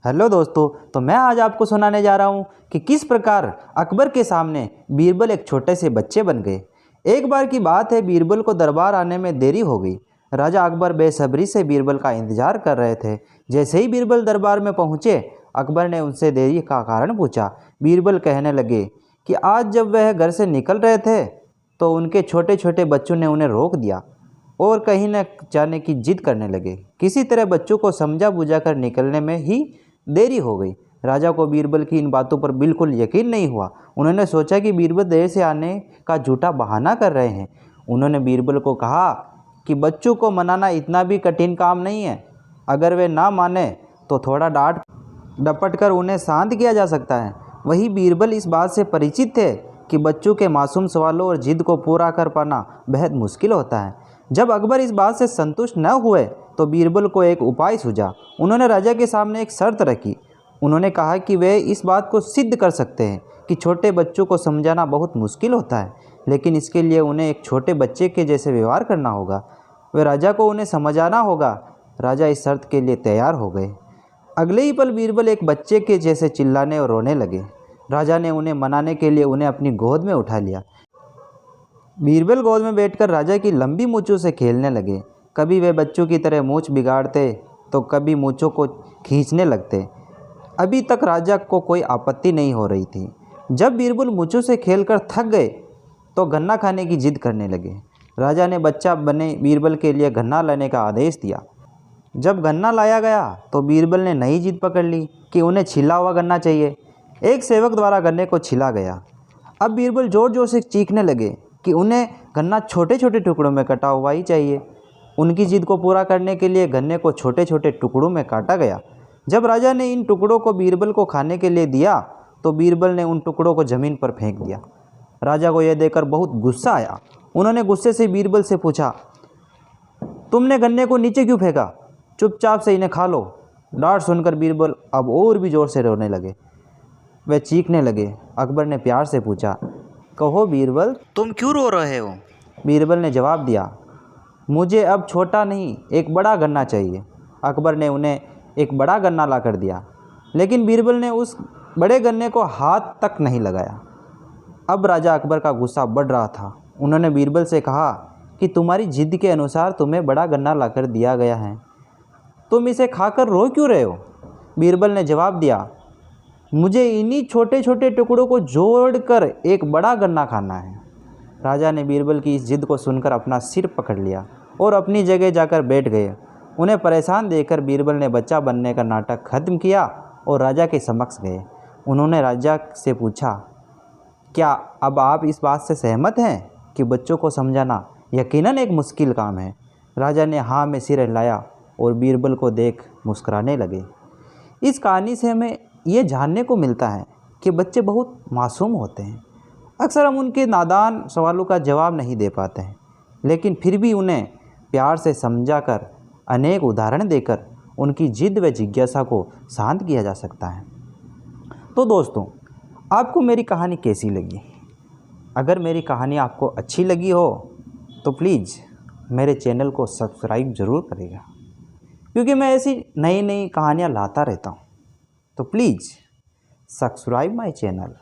Hello दोस्तों, तो मैं आज आपको सुनाने जा रहा हूँ कि किस प्रकार अकबर के सामने बीरबल एक छोटे से बच्चे बन गए। एक बार की बात है, बीरबल को दरबार आने में देरी हो गई। राजा अकबर बेसब्री से बीरबल का इंतजार कर रहे थे। जैसे ही बीरबल दरबार में पहुँचे, अकबर ने उनसे देरी का कारण पूछा। बीरबल कहने लगे कि आज जब वह घर से निकल रहे थे तो उनके छोटे छोटे बच्चों ने उन्हें रोक दिया और कहीं न जाने की जिद करने लगे। किसी तरह बच्चों को समझा बुझा कर निकलने में ही देरी हो गई। राजा को बीरबल की इन बातों पर बिल्कुल यकीन नहीं हुआ। उन्होंने सोचा कि बीरबल देर से आने का झूठा बहाना कर रहे हैं। उन्होंने बीरबल को कहा कि बच्चों को मनाना इतना भी कठिन काम नहीं है। अगर वे ना माने तो थोड़ा डांट डपट कर उन्हें शांत किया जा सकता है। वही बीरबल इस बात से परिचित थे कि बच्चों के मासूम सवालों और जिद को पूरा कर पाना बेहद मुश्किल होता है। जब अकबर इस बात से संतुष्ट न हुए तो बीरबल को एक उपाय सूझा। उन्होंने राजा के सामने एक शर्त रखी। उन्होंने कहा कि वे इस बात को सिद्ध कर सकते हैं कि छोटे बच्चों को समझाना बहुत मुश्किल होता है, लेकिन इसके लिए उन्हें एक छोटे बच्चे के जैसे व्यवहार करना होगा। वे राजा को उन्हें समझाना होगा। राजा इस शर्त के लिए तैयार हो गए। अगले ही पल बीरबल एक बच्चे के जैसे चिल्लाने और रोने लगे। राजा ने उन्हें मनाने के लिए उन्हें अपनी गोद में उठा लिया। बीरबल गोद में बैठकर राजा की लंबी मूंछों से खेलने लगे। कभी वे बच्चों की तरह मूंछ बिगाड़ते तो कभी मूंछों को खींचने लगते। अभी तक राजा को कोई आपत्ति नहीं हो रही थी। जब बीरबल मूंछों से खेलकर थक गए तो गन्ना खाने की जिद करने लगे। राजा ने बच्चा बने बीरबल के लिए गन्ना लाने का आदेश दिया। जब गन्ना लाया गया तो बीरबल ने नई जिद पकड़ ली कि उन्हें छिला हुआ गन्ना चाहिए। एक सेवक द्वारा गन्ने को छिला गया। अब बीरबल ज़ोर ज़ोर से चीखने लगे कि उन्हें गन्ना छोटे छोटे टुकड़ों में कटा हुआ ही चाहिए। उनकी जिद को पूरा करने के लिए गन्ने को छोटे छोटे टुकड़ों में काटा गया। जब राजा ने इन टुकड़ों को बीरबल को खाने के लिए दिया तो बीरबल ने उन टुकड़ों को ज़मीन पर फेंक दिया। राजा को यह देखकर बहुत गुस्सा आया। उन्होंने गुस्से से बीरबल से पूछा, तुमने गन्ने को नीचे क्यों फेंका? चुपचाप से इन्हें खा लो। डांट सुनकर बीरबल अब और भी ज़ोर से रोने लगे। वे चीखने लगे। अकबर ने प्यार से पूछा, कहो बीरबल, तुम क्यों रो रहे हो? बीरबल ने जवाब दिया, मुझे अब छोटा नहीं एक बड़ा गन्ना चाहिए। अकबर ने उन्हें एक बड़ा गन्ना ला कर दिया, लेकिन बीरबल ने उस बड़े गन्ने को हाथ तक नहीं लगाया। अब राजा अकबर का गुस्सा बढ़ रहा था। उन्होंने बीरबल से कहा कि तुम्हारी जिद के अनुसार तुम्हें बड़ा गन्ना ला कर दिया गया है, तुम इसे खाकर रो क्यों रहे हो? बीरबल ने जवाब दिया, मुझे इन्हीं छोटे छोटे टुकड़ों को जोड़कर एक बड़ा गन्ना खाना है। राजा ने बीरबल की इस जिद को सुनकर अपना सिर पकड़ लिया और अपनी जगह जाकर बैठ गए। उन्हें परेशान देखकर बीरबल ने बच्चा बनने का नाटक खत्म किया और राजा के समक्ष गए। उन्होंने राजा से पूछा, क्या अब आप इस बात से सहमत हैं कि बच्चों को समझाना यकीनन एक मुश्किल काम है? राजा ने हाँ में सिर हिलाया और बीरबल को देख मुस्कुराने लगे। इस कहानी से हमें ये जानने को मिलता है कि बच्चे बहुत मासूम होते हैं। अक्सर हम उनके नादान सवालों का जवाब नहीं दे पाते हैं, लेकिन फिर भी उन्हें प्यार से समझाकर अनेक उदाहरण देकर उनकी जिद व जिज्ञासा को शांत किया जा सकता है। तो दोस्तों, आपको मेरी कहानी कैसी लगी? अगर मेरी कहानी आपको अच्छी लगी हो तो प्लीज़ मेरे चैनल को सब्सक्राइब ज़रूर करेगा, क्योंकि मैं ऐसी नई नई कहानियाँ लाता रहता हूँ। तो प्लीज़ सब्सक्राइब माय चैनल।